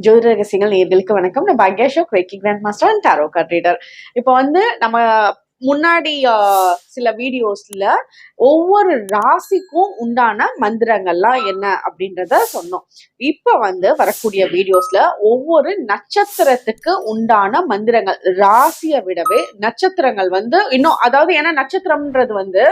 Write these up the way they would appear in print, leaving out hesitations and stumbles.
ஜோதிட ரகசியங்கள் நேயர்களுக்கு வணக்கம். நான் பாக்யா Ashok, reiki grand master and tarot card reader. இப்போ நம்ம முன்னாடி சில வீடியோஸ்ல ஒவ்வொரு ராசிக்கும் உண்டான மந்திரங்கள்லாம் என்ன அப்படின்றத சொன்னோம். இப்ப வரக்கூடிய வீடியோஸ்ல ஒவ்வொரு நட்சத்திரத்துக்கு உண்டான மந்திரங்கள், ராசியை விடவே நட்சத்திரங்கள் இன்னும், அதாவது ஏன்னா நட்சத்திரம்ன்றது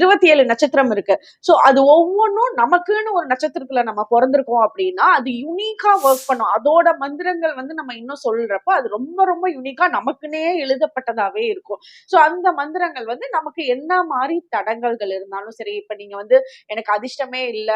27 நட்சத்திரம் இருக்கு. சோ அது ஒவ்வொன்றும் நமக்குன்னு ஒரு நட்சத்திரத்துல நம்ம பிறந்திருக்கோம் அப்படின்னா அது யூனிக்கா ஒர்க் பண்ணும். அதோட மந்திரங்கள் நம்ம இன்னும் சொல்றப்போ அது ரொம்ப ரொம்ப யூனிக்கா நமக்குன்னே எழுதப்பட்டதாவே இருக்கும். சோ அந்த மந்திரங்கள் நமக்கு என்ன மாதிரி தடங்கல்கள் இருந்தாலும் சரி, இப்ப நீங்க எனக்கு அதிர்ஷ்டமே இல்ல,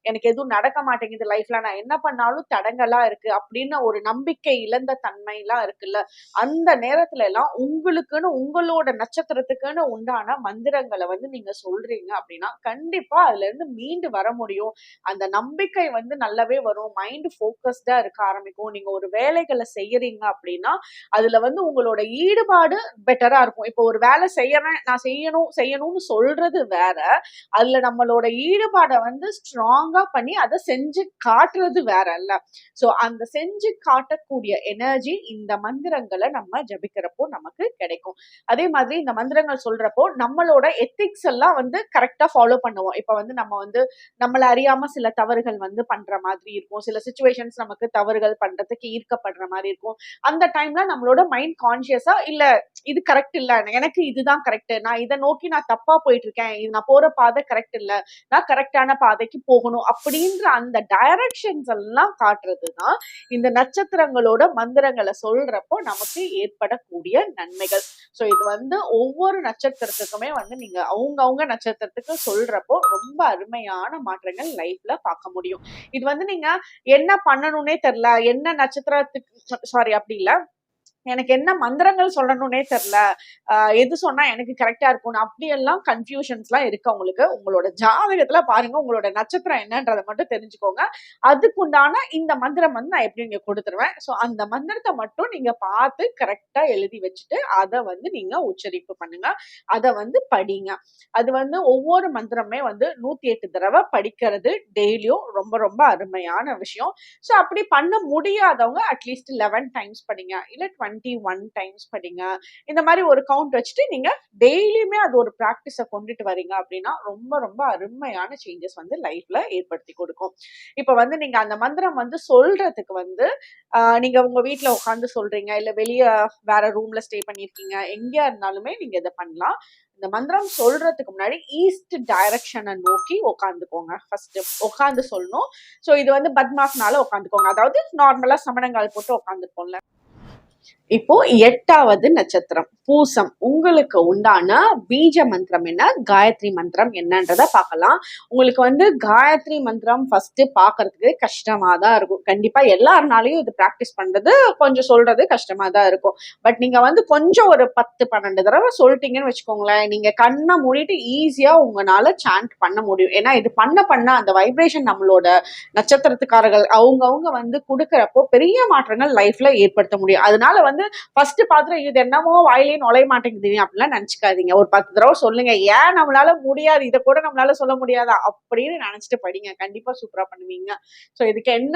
எனக்கு எதுவும் நடக்க மாட்டேங்குது லைஃப்ல, நான் என்ன பண்ணாலும் தடங்கலா இருக்கு அப்படின்னு ஒரு நம்பிக்கை இழந்த தன்மை எல்லாம் இருக்குல்ல, அந்த நேரத்துல எல்லாம் உங்களுக்குன்னு உங்களோட நட்சத்திரத்துக்குன்னு உண்டான மந்திரங்களை நீங்க சொல்றீங்க அப்படின்னா கண்டிப்பா அதுல இருந்து மீண்டு வர முடியும். அந்த நம்பிக்கை நல்லாவே வரும். மைண்ட் போக்கஸ்டா இருக்க ஆரம்பிக்கும். நீங்க ஒரு வேலைகளை செய்யறீங்க அப்படின்னா அதுல உங்களோட ஈடுபாடு பெட்டரா இருக்கும். இப்போ ஒரு வேலை செய்யறேன், நான் செய்யணும்னு சொல்றது வேற, அதுல நம்மளோட ஈடுபாடை ஸ்ட்ராங்கா பண்ணி அதை செஞ்சு காட்டுறது வேற இல்ல. சோ அந்த செஞ்சு காட்டக்கூடிய எனர்ஜி இந்த மந்திரங்களை நம்ம ஜபிக்கிறப்போ நமக்கு கிடைக்கும். அதே மாதிரி இந்த மந்திரங்கள் சொல்றப்போ நம்மளோட எத்திக்ஸ் எல்லாம் கரெக்டா ஃபாலோ பண்ணுவோம். இப்ப நம்ம நம்மள அறியாம சில தவறுகள் பண்ற மாதிரி இருக்கும். சில சிச்சுவேஷன்ஸ் நமக்கு தவறுகள் பண்றதுக்கு ஈர்க்கப்படுற மாதிரி இருக்கும். அந்த டைம்ல நம்மளோட மைண்ட் கான்சியஸா இல்ல, இது கரெக்ட் இல்ல, எனக்கு இதுதான் கரெக்ட், நான் இதை நோக்கி நான் தப்பா போயிட்டு இருக்கேன், இது நான் போற பாதை கரெக்ட் இல்ல, நான் கரெக்டான பாதைக்கு போகணும் அப்படின்ற அந்த டைரக்ஷன்ஸ் எல்லாம் காட்டுறதுதான் இந்த நட்சத்திரங்களோட மந்திரங்களை சொல்றப்போ நமக்கு ஏற்படக்கூடிய நன்மைகள். சோ இது ஒவ்வொரு நட்சத்திரத்துக்குமே நீங்க அவங்க நட்சத்திரத்துக்கு சொல்றப்போ ரொம்ப அருமையான மாற்றங்கள் லைஃப்ல பார்க்க முடியும். இது நீங்க என்ன பண்ணணும்னே தெரியல, என்ன நட்சத்திரத்துக்கு சாரி அப்படி இல்ல, எனக்கு என்ன மந்திரங்கள் சொல்லணும்னே தெரியல, எது சொன்னா எனக்கு கரெக்டா இருக்கும், அப்படியெல்லாம் கன்ஃபியூஷன்ஸ் எல்லாம் இருக்கு உங்களுக்கு. உங்களோட ஜாதகத்துல பாருங்க, உங்களோட நட்சத்திரம் என்னன்றதை மட்டும் தெரிஞ்சுக்கோங்க. அதுக்குண்டான இந்த மந்திரம் நான் எப்படி நீங்க கொடுத்துருவேன். சோ அந்த மந்திரத்தை மட்டும் நீங்க பார்த்து கரெக்டா எழுதி வச்சுட்டு அதை நீங்க உச்சரிப்பு பண்ணுங்க, அதை படிங்க. அது ஒவ்வொரு மந்திரமே 108 தடவை படிக்கிறது டெய்லியும் ரொம்ப ரொம்ப அருமையான விஷயம். சோ அப்படி பண்ண முடியாதவங்க அட்லீஸ்ட் 11 டைம்ஸ் படிங்க, இல்ல 21 டைம்ஸ் படிங்க. இந்த மாதிரி ஒரு கவுண்ட் வச்சுட்டு நீங்க டெய்லியுமே அது ஒரு பிராக்டிஸ கொண்டுட்டு வரீங்க அப்படின்னா ரொம்ப ரொம்ப அருமையான சேஞ்சஸ் லைஃப்ல ஏற்படுத்தி கொடுக்கும். இப்ப நீங்க அந்த மந்திரம் சொல்றதுக்கு நீங்க உங்க வீட்டுல உட்காந்து சொல்றீங்க, இல்ல வெளிய வேற ரூம்ல ஸ்டே பண்ணிருக்கீங்க, எங்கேயா இருந்தாலுமே நீங்க இதை பண்ணலாம். இந்த மந்திரம் சொல்றதுக்கு முன்னாடி ஈஸ்ட் டைரக்ஷனை நோக்கி உட்காந்துக்கோங்க. ஃபர்ஸ்ட் உட்காந்து சொல்லணும். சோ இது பத்மாசனால உட்காந்துக்கோங்க, அதாவது நார்மலா சமணங்கால் போட்டு உட்காந்துக்கோங்க. இப்போ 8வது நட்சத்திரம் பூசம். உங்களுக்கு உண்டான பீஜ மந்திரம் என்ன, காயத்ரி மந்திரம் என்னன்றத பார்க்கலாம். உங்களுக்கு காயத்ரி மந்திரம் ஃபர்ஸ்ட் பாக்குறதுக்கு கஷ்டமா தான் இருக்கும். கண்டிப்பா எல்லாருனாலையும் இது பிராக்டிஸ் பண்றது கொஞ்சம் சொல்றது கஷ்டமா தான் இருக்கும். பட் நீங்க கொஞ்சம் ஒரு 10-12 தடவை சொல்லிட்டீங்கன்னு வச்சுக்கோங்களேன், நீங்க கண்ணை மூடிட்டு ஈஸியா உங்களால சாண்ட் பண்ண முடியும். ஏன்னா இது பண்ண அந்த வைப்ரேஷன் நம்மளோட நட்சத்திரத்துக்காரர்கள் அவங்க கொடுக்கறப்போ பெரிய மாற்றங்கள் லைஃப்ல ஏற்படுத்த முடியும். அதனால ஃபர்ஸ்ட் பாத்திரம் இது என்னமோ வாயிலே நுழைய மாட்டேங்குது அப்படிலாம் நினைச்சுக்காதீங்க. ஒரு 10 தடவை சொல்லுங்க. ஏன் நம்மளால முடியாது, இதை கூட நம்மளால சொல்ல முடியாதா அப்படின்னு நினைச்சிட்டு படிங்க, கண்டிப்பா சூப்பரா பண்ணுவீங்க. சோ இதுக்கு என்ன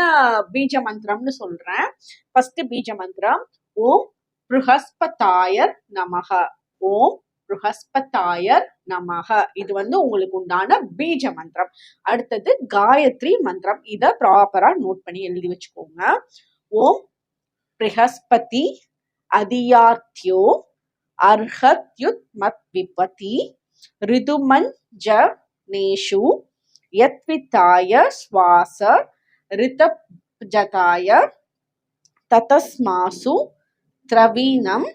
பீஜ மந்திரம்னு சொல்றேன். ஃபர்ஸ்ட் பீஜ மந்திரம் ஓம் ப்ருஹஸ்பதாயர் நமஹ. ஓம் ப்ருஹஸ்பதாயர் நமஹ. இது உங்களுக்கு உண்டான பீஜ மந்திரம். அடுத்தது காயத்ரி மந்திரம். இத ப்ராப்பரா நோட் பண்ணி எழுதி வச்சுக்கோங்க. ஓம் ப்ருஹஸ்பதி அதியார்த்தியோ அர்ஹத்யுத் மத் விபதி ரிதுமன் ஜ நேஷு யத்விதாய ஸ்வாச ரிதப்ஜதாய ததஸ்மாசு திரவீனம்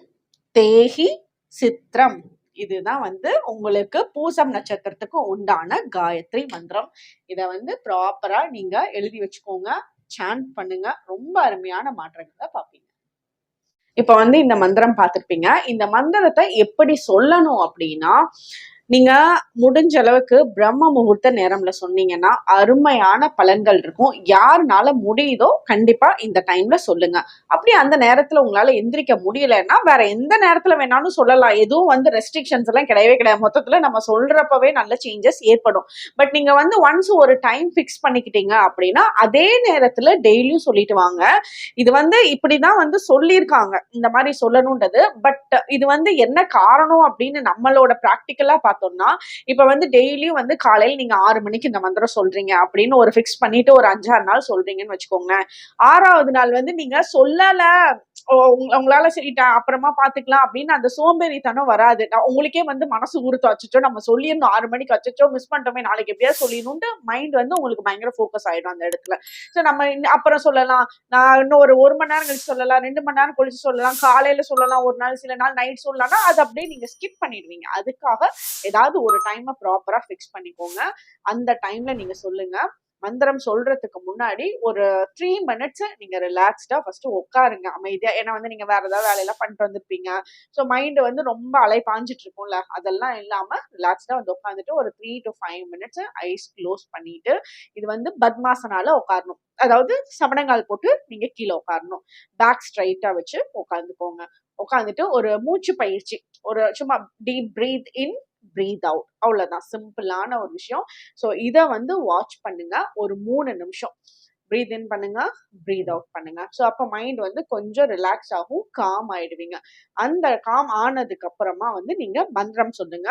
தேஹி சித்ரம். இதுதான் உங்களுக்கு பூசம் நட்சத்திரத்துக்கு உண்டான காயத்ரி மந்திரம். இத ப்ராப்பரா நீங்க எழுதி வச்சுக்கோங்க, சாண்ட் பண்ணுங்க, ரொம்ப அருமையான மாற்றங்களை பார்ப்பீங்க. இப்ப இந்த மந்திரம் பார்த்திருப்பீங்க. இந்த மந்திரத்தை எப்படி சொல்லணும் அப்படின்னா, நீங்க முடிஞ்ச அளவுக்கு பிரம்ம முகூர்த்த நேரம்ல சொன்னீங்கன்னா அருமையான பலன்கள் இருக்கும். யாருனால முடியுதோ கண்டிப்பா இந்த டைம்ல சொல்லுங்க. அப்படி அந்த நேரத்துல உங்களால எந்திரிக்க முடியலன்னா வேற எந்த நேரத்துல வேணாலும் சொல்லலாம். எதுவும் வந்து ரெஸ்ட்ரிக்ஷன்ஸ் எல்லாம் கிடையவே கிடையாது. மொத்தத்துல நம்ம சொல்றப்பவே நல்ல சேஞ்சஸ் ஏற்படும். பட் நீங்க வந்து ஒன்ஸ் ஒரு டைம் ஃபிக்ஸ் பண்ணிக்கிட்டீங்க அப்படின்னா அதே நேரத்துல டெய்லியும் சொல்லிட்டு வாங்க. இது வந்து இப்படிதான் வந்து சொல்லியிருக்காங்க இந்த மாதிரி சொல்லணும்ன்றது. பட் இது வந்து என்ன காரணம் அப்படின்னு நம்மளோட பிராக்டிக்கலா பார்த்தோம்னா, இப்ப வந்து டெய்லியும் வந்து காலையில நீங்க 6 மணிக்கு இந்த மந்திரம் சொல்றீங்க அப்படின்னு ஒரு ஃபிக்ஸ் பண்ணிட்டு ஒரு 5, 6 நாள் சொல்றீங்கன்னு வச்சுக்கோங்களேன். 6வது நாள் வந்து நீங்க சொல்லல, உங்களால சரி அப்புறமா பாத்துக்கலாம் அப்படின்னு அந்த சோம்பேறித்தனம் வராது. உங்களுக்கே வந்து மனசு உறுத்தும், அச்சச்சோ நம்ம சொல்லியிருந்தோம் 6 மணிக்கு, அச்சச்சோ மிஸ் பண்ணிட்டோமே, நாளைக்கு எப்படியாவது சொல்லிடணும்ட்டு மைண்ட் வந்து உங்களுக்கு பயங்கர ஃபோக்கஸ் ஆயிடும் அந்த இடத்துல. சோ நம்ம அப்புறம் சொல்லலாம், நான் இன்னும் ஒரு 1 மணி நேரம் கழிச்சு சொல்லலாம், 2 மணி நேரம் கழிச்சு சொல்லலாம், காலையில சொல்லலாம், ஒரு நாள் சில நாள் நைட் சொல்லலாம்னா அது அப்படியே நீங்க ஸ்கிப் பண்ணிடுவீங்க. அதுக்காக ஏதாவது ஒரு டைமை ப்ராப்பரா ஃபிக்ஸ் பண்ணிக்கோங்க. அந்த டைம்ல நீங்க சொல்லுங்க. மந்திரம் சொல்றதுக்கு முன்னாடி ஒரு 3 மினிட்ஸ் நீங்க ரிலாக்ஸ்டா ஃபர்ஸ்ட் உட்காருங்க அமைதியா. ஏன்னா வந்து நீங்க வேற ஏதாவது வேலையெல்லாம் பண்ணிட்டு வந்திருப்பீங்க. ஸோ மைண்ட் வந்து ரொம்ப அலைபாஞ்சிட்டு இருக்கும்ல, அதெல்லாம் இல்லாம ரிலாக்ஸ்டா வந்து உட்காந்துட்டு ஒரு 3 to 5 மினிட்ஸ் ஐஸ் க்ளோஸ் பண்ணிட்டு, இது வந்து பத்மாசனால உட்காரணும். அதாவது சமணங்கால் போட்டு நீங்க கீழே உட்காரணும். பேக் ஸ்ட்ரைட்டா வச்சு உட்காந்துக்கோங்க. உட்காந்துட்டு ஒரு மூச்சு பயிற்சி, ஒரு சும்மா டீப் பிரீத் இன், பிரீத் அவுட், அவ்வளவுதான். சிம்பிளான ஒரு விஷயம். ஸோ இதை வந்து வாட்ச் பண்ணுங்க ஒரு 3 நிமிஷம். பிரீத் இன் பண்ணுங்க, பிரீத் அவுட் பண்ணுங்க. ஸோ அப்போ மைண்ட் வந்து கொஞ்சம் ரிலாக்ஸ் ஆகும், காம் ஆயிடுவீங்க. அந்த காம் ஆனதுக்கு அப்புறமா வந்து நீங்க மந்திரம் சொல்லுங்க.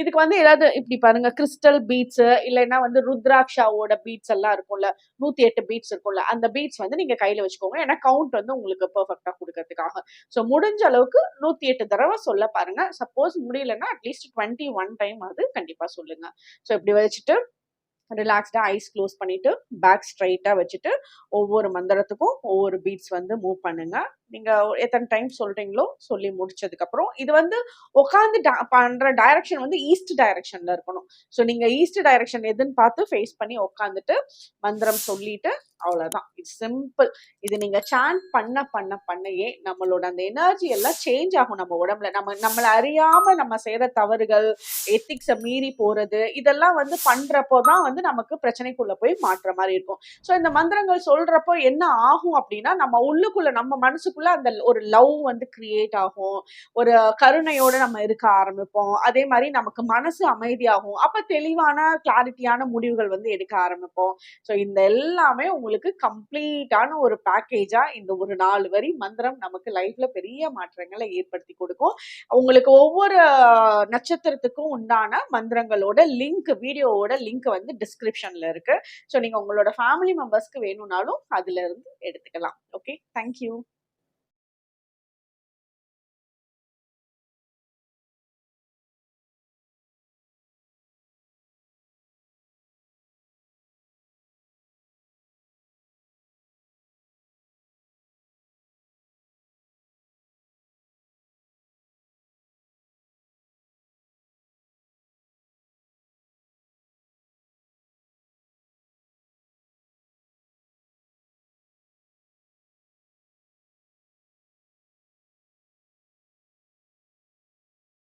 இதுக்கு வந்து ஏதாவது இப்படி பாருங்க, கிறிஸ்டல் பீட்ஸ் இல்லைன்னா வந்து ருத்ராட்சாவோட பீட்ஸ் எல்லாம் இருக்கும்ல, 108 பீட்ஸ் இருக்கும்ல, அந்த பீட்ஸ் வந்து நீங்க கையில வச்சுக்கோங்க. ஏன்னா கவுண்ட் வந்து உங்களுக்கு பெர்ஃபெக்டா கொடுக்கறதுக்காக. ஸோ முடிஞ்ச அளவுக்கு 108 தடவை சொல்ல பாருங்க. சப்போஸ் முடியலன்னா அட்லீஸ்ட் 21 டைம் அது கண்டிப்பா சொல்லுங்க. ஸோ இப்படி வச்சுட்டு ரிலாக்ஸ்டா ஐஸ் க்ளோஸ் பண்ணிட்டு பேக் ஸ்ட்ரைட்டா வச்சுட்டு ஒவ்வொரு மந்திரத்துக்கும் ஒவ்வொரு பீட்ஸ் வந்து மூவ் பண்ணுங்க. நீங்க எத்தனை டைம் சொல்றீங்களோ சொல்லி முடிச்சதுக்கு அப்புறம் இது வந்து உட்காந்து பண்ற டைரக்ஷன் வந்து ஈஸ்ட் டைரக்ஷன்ல இருக்கணும். ஸோ நீங்க ஈஸ்ட் டைரக்ஷன் எதுன்னு பார்த்து ஃபேஸ் பண்ணி உட்காந்துட்டு மந்திரம் சொல்லிட்டு அவ்வளவுதான். It's simple. இது நீங்க சாண்ட் பண்ண பண்ண பண்ணையே நம்மளோட அந்த எனர்ஜி எல்லாம் சேஞ்ச் ஆகும் நம்ம உடம்புல. நம்மள அறியாம நம்ம செய்யற தவறுகள், எத்திக்ஸை மீறி போறது, இதெல்லாம் வந்து பண்றப்போதான் வந்து நமக்கு பிரச்சனைக்குள்ள போய் மாற்ற மாதிரி இருக்கும். ஸோ இந்த மந்திரங்கள் சொல்றப்போ என்ன ஆகும் அப்படின்னா, நம்ம உள்ளுக்குள்ள நம்ம மனசுக்குள்ள அந்த ஒரு லவ் வந்து கிரியேட் ஆகும். ஒரு கருணையோட நம்ம இருக்க ஆரம்பிப்போம். அதே மாதிரி நமக்கு மனசு அமைதியாகும். அப்ப தெளிவான கிளாரிட்டியான முடிவுகள் வந்து எடுக்க ஆரம்பிப்போம். ஸோ இந்த எல்லாமே உங்களுக்கு கம்ப்ளீட்டான ஒரு பேக்கேஜா இந்த ஒரு 4 வரி மந்திரம் நமக்கு லைஃப்ல பெரிய மாற்றங்களை ஏற்படுத்தி கொடுக்கும். உங்களுக்கு ஒவ்வொரு நட்சத்திரத்துக்கும் உண்டான மந்திரங்களோட லிங்க், வீடியோவோட லிங்க் வந்து டிஸ்கிரிப்ஷன்ல இருக்கு. ஸோ நீங்க உங்களோட ஃபேமிலி மெம்பர்ஸ்க்கு வேணும்னாலும் அதுல இருந்து எடுத்துக்கலாம். Okay, thank you.